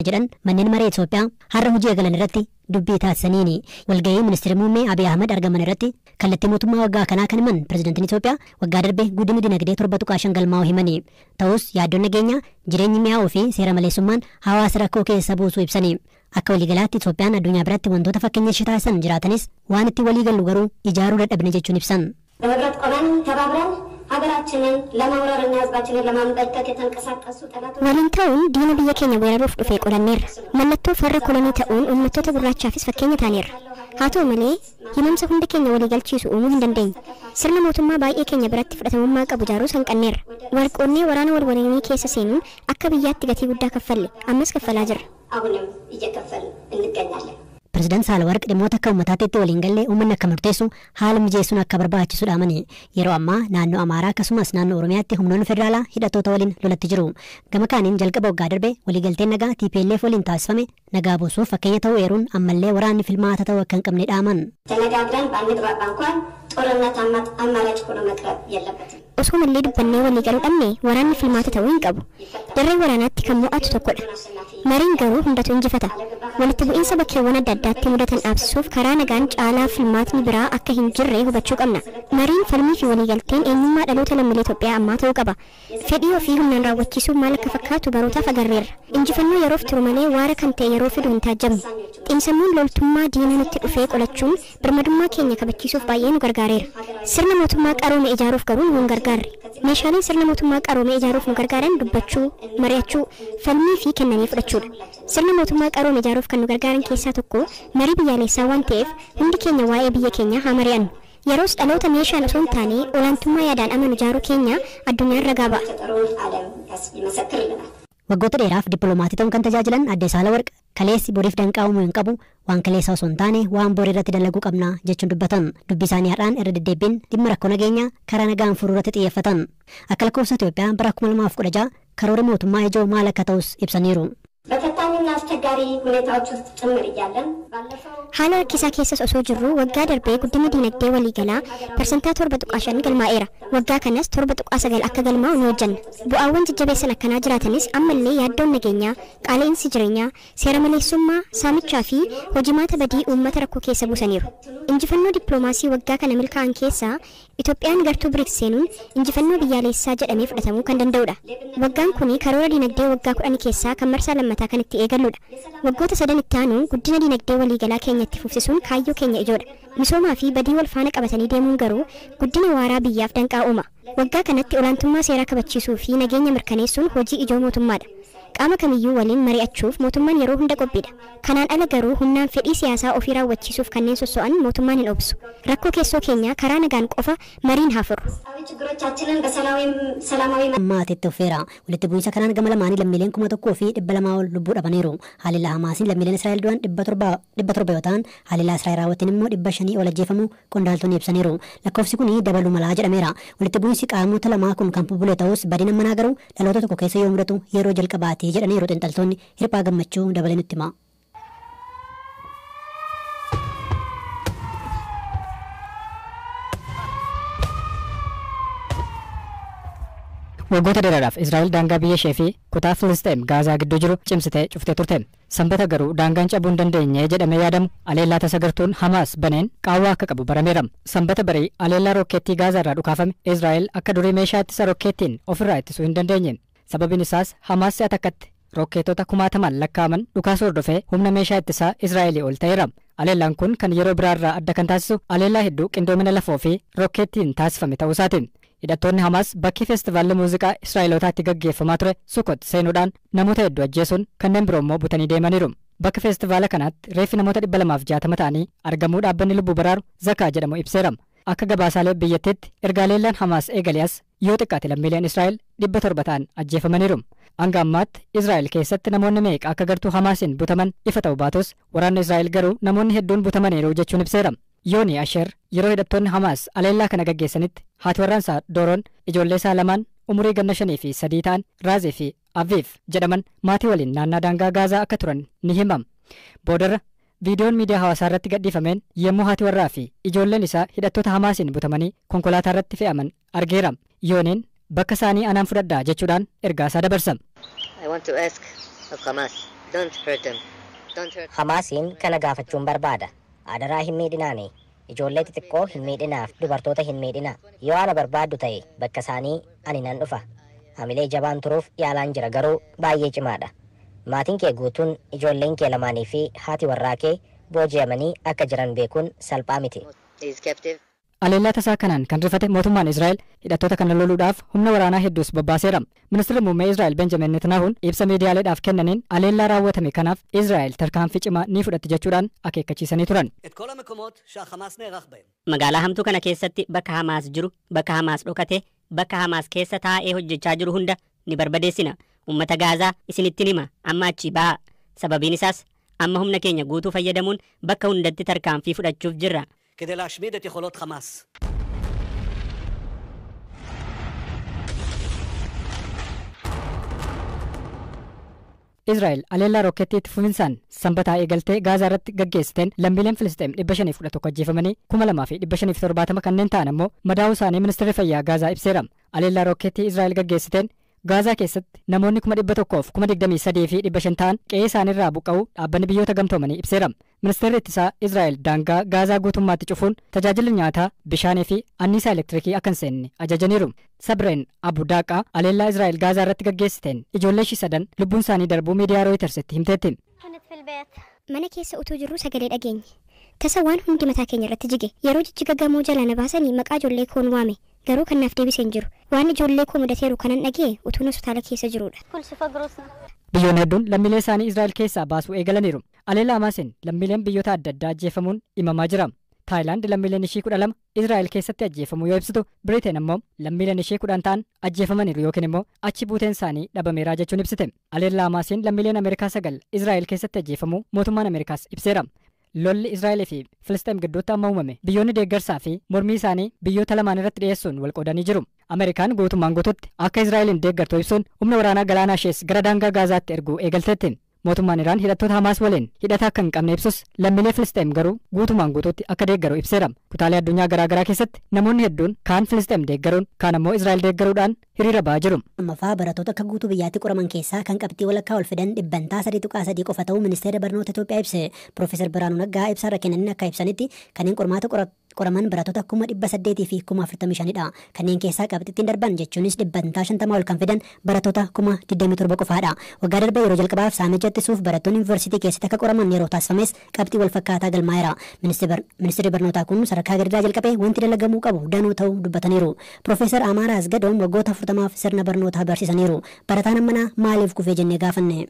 jedhan manneen maree Itoophiyaa har'a hojii eegalan irratti dubbii taasisaniini. Walgahii ministeera muummee Abiy Ahmed argaman irratti kallattii mootummaa waggaa kanaa kan himan pirezidantiin Itoophiyaa waggaa darbe guddina dinagdee 7.5 galmaa'uu himani. Ta'us yaaddoon nageenyaa jireenyi mi'aawuu fi seera maleessummaan hawaasa rakkoo keessa buusuu ibsani. Akka waliigalaatti Itoophiyaan addunyaa biratti wantoota fakkeenya ishee taasisan jiraatanis waan itti walii gallu garuu ijaaruu dadhabne jechuun ibsan. በህብረት ቆመን ተባብረን ሀገራችንን ለመውረርና ህዝባችንን ለማንበርከት የተንቀሳቀሱ ጠላቶች waliin ta'uun diina biyya keenya weeraruuf dhufee qolanneerra. Mallattoo farra kolonii ta'uun uummattoota gurraachaafis fakkeenya taaneerra. Haa ta'u malee himamsa hunda keenya walii galchiisu uumuu hin dandeenye. Sirna mootummaa baay'ee keenya biratti fudhatamummaa qabu ijaaruu hanqanneerra. Warqoonnee waraana walwaraanii keessa seenuun akka biyyaatti gatii guddaa kaffalle ammas kaffalaa jirra. አሁንም እየከፈልን እንገኛለን። Pirezidaant Saahilawarq dhimmoota akka uummataatti waliin gallee uummanni akka murteessu haala mijeessuun akka barbaachisu dhaamani. Yeroo ammaa naannoo Amaaraa akkasumas naannoo Oromiyaatti humnoonni federaalaa hidhattoota waliin lolatti jiru. Gama kaaniin jalqaba waggaa darbe waliigalteen nagaa TPLF waliin taasifame nagaa buusuuf fakkeenya ta'uu eeruun ammallee waraanni filmaata ta'uu akka hin qabne dhaaman. ተነጋግረን ባንግባባ እንኳን ጦርነት አማራጭ ሆኖ መቅረብ የለበትም። Osoo mallee dubbannee walii galuu dhabne waraanni filmaata ta'uu hin qabu. Darreen waraanaatti kan mo'atu tokkodha. Mariin garuu hundatu injifata. Walitti bu'iinsa bakkeewwan adda addaatti mudatan dhaabsisuuf karaa nagaan caalaa filmaatni biraa akka hin jirre hubachuu qabna. Mariin falmii fi waliigalteen eenyummaa dhaloota lammiilee Itoophiyaa ammaa ta'uu qaba. Fedhii ofii humnaan raawwachiisuun maal akka fakkaatu barootaaf agarreerra. Injifannoo yeroof turu malee waara kan ta'e yeroo fidu hin taajjabnu. Xiinsammuun loltummaa diina nutti dhufee qolachuun birmadummaa keenya kabachiisuuf baay'ee nu gargaareera. Sirna mootummaa qaroome ijaaruuf garuu nu hin gargaarre. Meeshaaleen sirna mootummaa qaroome ijaaruuf nu gargaaran dubbachuu, mari'achuu, falmii fi kennanii fudhachuudha. Sirna mootummaa qaroome ijaaruuf kan nu gargaaran keessaa tokko marii biyyaalessaa waan ta'eef hundi keenya waa'ee biyya keenyaa haa mari'annu. Yeroos dhaloota meeshaan osoo hin taane olaantummaa yaadaan amanu ijaaruu keenya addunyaan ragaa ba'a. Waggoota dheeraaf dippiloomatii ta'uun kan tajaajilan adde Saahilawarq kaleessi boriif danqaa uumuu hin qabu waan kaleessaa osoo hin taane waan borii irratti dalaguu qabna jechuun dubbatan. Dubbii isaanii har'aan irra deddeebiin dhimma rakkoo nageenyaa karaa nagaan furuu irratti xiyyeeffatan. Akka lakkoofsa Itoophiyaa bara 2016 karoora mootummaa ijoo maal akka ta'us ibsaniiru. በፈታኝና አስቸጋሪ ሁኔታዎች ውስጥ ጭምር እያለን ባለፈው haala rakkisaa keessas osoo jirru waggaa darbee guddinni diinagdee waliigalaa parsantaa 7.5 galmaa'eera. Waggaa kanas 7.9 akka galmaa'u ni hojjanna. Bu'aawwan jajjabeessan akkanaa jiraatanis ammallee yaaddoon nageenyaa, qaala'insi jireenyaa, seera maleessummaa, saamichaa fi hojimaata badii uummata rakkoo keessa buusaniiru. Injifannoo dippiloomaasii waggaa kana milkaa'an keessaa Itoophiyaan gartuu BRICS seenuun injifannoo biyyaalessaa jedhamee fudhatamuu kan danda'udha. Waggaan kuni karoora diinagdee waggaa 10 keessaa kan marsaa lammataa kan itti eegalludha. Waggoota 3 itti aanu guddina diinagdee waliigalaa keenya itti fufsisuun kaayyoo keenya ijoodha. Misoomaa fi badii wal faana qabatanii deemuun garuu guddina waaraa biyyaaf danqaa uuma. Waggaa kanatti olaantummaa seeraa kabachiisuu fi nageenya mirkaneessuun hojii ijoo mootummaadha. Qaama kamiyyuu waliin mari'achuuf mootummaan yeroo hunda qophiidha. Kanaan ala garuu humnaan fedhii siyaasaa ofii raawwachiisuuf kanneen sosso'an mootummaan hin obsu. Rakkoo keessoo keenya karaa nagaan qofa mariin haa furru. ችግሮቻችንን በሰላማዊ Maatiitti uffeera. Walitti bu'iinsa kanaan gama lamaanii lammiileen 1,200 ol lubbuu dhabaniiru. Haalillaa Hamaasiin lammiileen Israa'el du'an 700 yoo ta'an haalillaa Israa'el raawwatiin immoo 500 ol ajjeefamuu qondaaltonni ibsaniiru. Lakkoofsi kun dabaluu malaa jedhameera. Walitti bu'iinsi qaamota lamaa kun kan bubbule ta'us badina manaa garuu dhaloota tokko keessa yoo mudatu yeroo jalqabaati jedhaniiru xiinxaltoonni. Hirphaa Gammachuu dabalee nutti hima. Waggoota dheeraadhaaf Israa'el daangaa biyya ishee fi kutaa Filisxeem Gaazaa gidduu jiru cimsitee cuftee turte. Sanbata garuu daangaan cabuu hin dandeenye jedhamee yaadamu aleellaa tasagartuun Hamaas baneen qaawwaa akka qabu barameera. Sanbata barii aleellaa rokkeettii Gaazaa irraa dhukaafame Israa'el akka durii meeshaa ittisa rokkeettiin ofirraa ittisuu hin dandeenye. Sababiin isaas Hamaas si'a takkatti rokkeetota 1000 lakkaa'aman dhukaasuu hordofee humna meeshaa ittisaa Israa'elii ol ta'eera. Aleellaan kun kan yeroo biraarraa adda kan taasisu aleellaa hedduu qindoomina lafoo fi rokkeettiin taasifame ta'uu isaati. Hidhattoonni Hamaas bakki feestivaalli muuziqaa Israa'elootaatti gaggeeffamaa ture Sukot seenuudhaan namoota hedduu ajjeesuun kanneen biroo immoo butanii deemaniiru. Bakka feestivaala kanaatti reeffi namoota 260 ta'anii argamuu dhaabbanni lubbuu baraaru Zakaa jedhamu ibseera. Akka gabaasaalee biyyattiitti erga aleellaan Hamaas eegaliyaas yoo xiqqaate lammiileen Israa'el 700 ta'an ajjeefamaniiru. Hanga ammaatti Israa'el keessatti namoonni meeqa akka gartuu Hamaasiin butaman ifa ta'uu baatus waraanni Israa'el garuu namoonni hedduun butamaniiru jechuun ibseera. Yooni Asher yeroo hidhattoonni Hamaas aleellaa kana gaggeessanitti haati warraansaa Dooroon ijoollee isaa lamaan umurii ganna 5 fi 3 ta'an Raazee fi Aviif jedhaman maatii waliin naannaa daangaa Gaazaa akka turan ni himama. Boodarra viidiyoon miidiyaa hawaasaa irratti gadhiifameen yommuu haati warraa fi ijoolleen isaa hidhattoota Hamaasiin butamanii konkolaataa irratti fe'aman argeera. Yooniin bakka isaanii anaan fudhadhaa jechuudhaan ergaa isaa dabarsa. I want to ask of Hamas Don't hurt them. Hamaasiin kana gaafachuun barbaada. Adaraa hin miidhinaani. Ijoollee xixiqqoo hin miidhinaaf dubartoota hin miidhina. Yoo ana barbaaddu ta'e bakka isaanii ani nan dhufa. Hamilee jabaan turuuf yaalaan jira garuu baay'ee cimaadha. Maatiin kee guutuun ijoolleen kee lamaanii fi haati warraa kee booji'amanii akka jiran beekuun salphaa miti. Aleellaa tasaa kanaan kan rifate mootummaan Israa'el hidhattoota kana loluudhaaf humna waraanaa hedduus bobbaaseera. Ministeerri muummee Israa'el Benjamin Netanyahuun ibsa miidiyaaleedhaaf kennaniin aleellaa raawwatame kanaaf Israa'el tarkaanfii cimaa ni fudhatti jechuudhaan akeekkachiisanii turan. Magaalaa hamtuu kana keessatti bakka Hamaas jiru, bakka Hamaas dhokate, bakka Hamaas keessa taa'ee hojjechaa jiru hunda ni barbadeessina. Uummata Gaazaa isinitti hima amma achii bahaa. Sababiin isaas amma humna keenya guutuu fayyadamuun bakka hundatti tarkaanfii fudhachuuf jirra. כדי להשמיד את יכולות חמאס. Israa'el aleellaa rokkeettii itti fufinsaan sanbataa eegaltee Gaazaa irratti gaggeessiteen lammiileen Filisxeem 511 ajjeefamanii 2570 kanneen ta'an ammoo madaa'uu isaanii ministeerri fayyaa Gaazaa ibseera. Aleellaa rokkeettii Israa'el gaggeessiteen Gaazaa keessatti namoonni 123,500 ta'an qe'ee isaaniirraa buqqa'uu dhaabbanni biyyoota gamtoomanii ibseera. Ministeerri ittisaa Israa'el daangaa Gaazaa guutummaatti cufuun tajaajilli nyaataa, bishaanii fi anniisaa elektirikii akka hin seenne ajajaniiru. Sabreen Abu Daaqaa aleellaa Israa'el Gaazaa irratti gaggeessiteen ijoollee ishii 3 lubbuun isaanii darbuu miidiyaa Rooyitersitti himteetti. Mana keessa utuu jirru sagalee dhageenye. Tasa waan hundi mataa keenya irratti jige. Yeroo jijjiga gamoo jala na baasanii maqaa ijoollee koon waame. Garuu kan naaf deebisee hin jiru. Waan ijoollee koo mudateeru kanan dhagee utuu hospitaala keessa jirudha. Biyyoonni hedduun lammiilee isaanii Israa'el keessaa baasuu eegalaniiru. Aleellaa Hamaasiin lammiileen biyyoota adda addaa ajjeefamuun himamaa jira. Taayilaand lammiileen ishii 12 Israa'el keessatti ajjeefamuu yoo ibsitu, Biriteen ammoo lammiileen ishii 10 ta'an ajjeefamaniiru yookiin immoo achi buuteen isaanii dhabameera jechuun ibsite. Aleellaa Hamaasiin lammiileen Ameerikaa 9 Israa'el keessatti ajjeefamuu mootummaan Ameerikaas ibseera. Lolli Israa'el fi Filisxeem gidduutti amma uumame biyyoonni deeggarsaa fi mormii isaanii biyyoota lamaan irratti dhiyeessuun wal qoodanii jiru. Ameerikaan guutummaan guututti akka Israa'elin deeggartu ibsuun humna waraanaa galaanaa ishees gara daangaa Gaazaatti erguu eegalteetti. Mootummaan Iraan hidhattoota Hamaas waliin hidhata akka hin qabne ibsus lammiilee Filisxeem garuu guutumaan guutuutti akka deeggaru ibseera. Kutaalee addunyaa garaagaraa keessatti namoonni hedduun kaan Filisxeem deeggaruun kaan ammoo Israa'el deeggaruudhaan hiriira ba'aa jiru. Ammaffaa barattoota akka guutuu biyyaatti qoraman keessaa kan qabxii walakkaa ol fidan 3.3 qofa ta'uu ministeera barnoota Itoophiyaa ibse. Piroofeesar Biraanuu Naggaa ibsaarra kennaniin akka ibsanitti kanneen qormaata qoraman barattoota 800 fi 45,000dha. Kanneen keessaa qabxiittiin darban jechuunis 50 ol kan fidan barattoota 27 qofaadha. Waggaa darbe yeroo jalqabaaf saamicha ittisuuf barattoonni yuunivarsiitii keessatti akka qoraman yeroo taasifames qabxii wal fakkaataa galmaa'eera. Ministeerri barnootaa kun sadarkaa gadiirraa jalqabee wanti dalagamuu qabu danuu ta'uu dubbataniiru. Piroofeesar Amaaraa Asgadoom waggoota 40 sirna barnootaa barsiisaniiru. Barataan ammanaa maaliif kufee jennee gaafanne.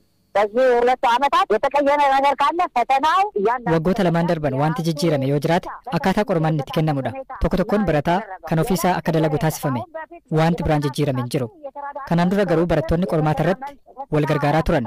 Waggoota lamaan darban wanti jijjiirame yoo jiraate akkaataa qormaanni itti kennamudha. Tokko tokkoon barataa kan ofiisaa akka dalagu taasifame. Wanti biraan jijjiirame hin jiru. Kanaan dura garuu barattoonni qormaata irratti wal gargaaraa turan.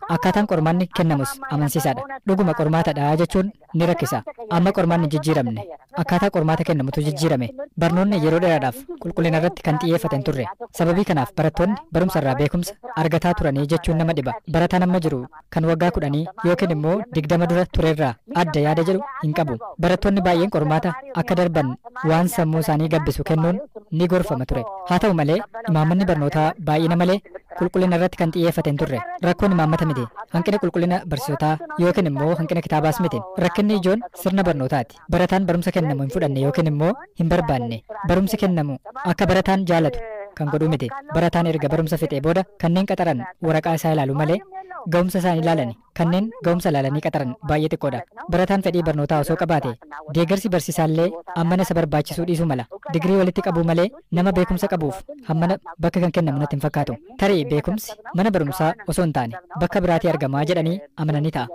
Akkaataan qormaanni kennamus amansiisaadha. Dhuguma qormaatadha jechuun ni rakkisa. Amma qormaanni hin jijjiiramne. Akkaataa qormaata kennamutu jijjiirame. Barnoonni yeroo dheeraadhaaf qulqullina irratti kan xiyyeeffatan turre. Sababii kanaaf barattoonni barumsa irraa beekumsa argataa turanii jechuun nama dhiba. Barataan amma jiru kan waggaa 10 yookiin immoo 20 dura turerraa adda yaada jedhu hin qabu. Barattoonni baay'een qormaata akka darban waan sammuu isaanii gabbisu kennuun ni gorfama ture. Haa ta'u malee imaammanni barnootaa baay'ina malee qulqullina irratti kan xiyyeeffatan turre. Rakkoon imaammata miti. Hanqina qulqullina barsiisotaa yookiin immoo hanqina kitaabaas miti. Rakkinni ijoon sirna barnootaati. Barataan barumsa kennamu hin fudhanne yookiin immoo hin barbaanne. Barumsi kennamu akka barataan jaalatu kan godhu miti. Barataan erga barumsa fixee booda kanneen qaxaran waraqaa isaa ilaalu malee ga'umsa isaanii ilaalani. Kanneen ga'umsa ilaalanii qaxaran baay'ee xiqqoodha. Barataan fedhii barnootaa osoo qabaate deeggarsi barsiisaallee hammana isa barbaachisuu dhiisuu mala. Digirii walitti qabuu malee nama beekumsa qabuuf hammana bakka kan kennamu natti hin fakkaatu. Tarii beekumsi mana barumsaa osoo hin taane bakka biraatii argamaa jedhanii amananii ta'a.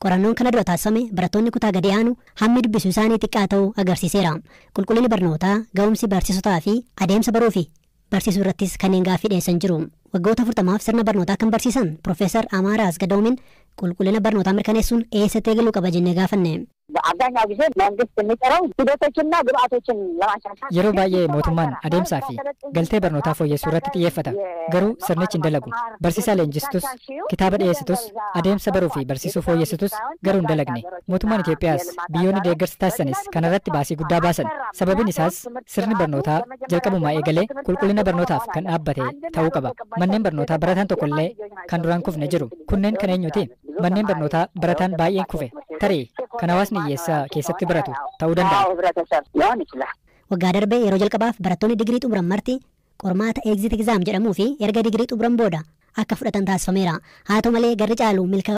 Qorannoon kana dura taasifame barattoonni kutaa gadi aanu hammi dubbisuu isaanii xiqqaa ta'uu agarsiiseera. Qulqullinni barnootaa, ga'umsi barsiisotaa fi adeemsa baruu fi barsiisuu irrattis kanneen gaaffii dhiyeessan jiru. Waggoota 40 sirna barnootaa kan barsiisan Piroofeesar Amaaraa Asgadoomin qulqullina barnootaa mirkaneessuun eessatti eegaluu qaba jennee gaafanne. Yeroo baay'ee mootummaan adeemsaa fi galtee barnootaa fooyyessuu irratti xiyyeeffata. Garuu sirnichi hin dalagu. Barsiisaa leenjistus, kitaaba dhiyeessitus, adeemsa baruu fi barsiisuu fooyyessitus garuu hin dalagne. Mootummaan Itoophiyaas biyyoonni deeggarsa taasisanis kanarratti baasii guddaa baasan. Sababiin isaas sirni barnootaa jalqabumaa eegalee qulqullina barnootaaf kan dhaabbate ta'uu qaba. manneen barnootaa barataan tokkollee kan duraan kufne jiru. Kunneen kan eenyuti? Manneen barnootaa barataan baay'een kufe. Tarii kan hawaasni hiyyeessaa keessatti baratu ta'uu danda'a. Waggaa darbee yeroo jalqabaaf barattoonni digirii xumuran marti qormaata exit exam jedhamuu fi erga digirii xumuran booda akka fudhatan taasifameera. Haa ta'u malee garri caalu milkaa'uu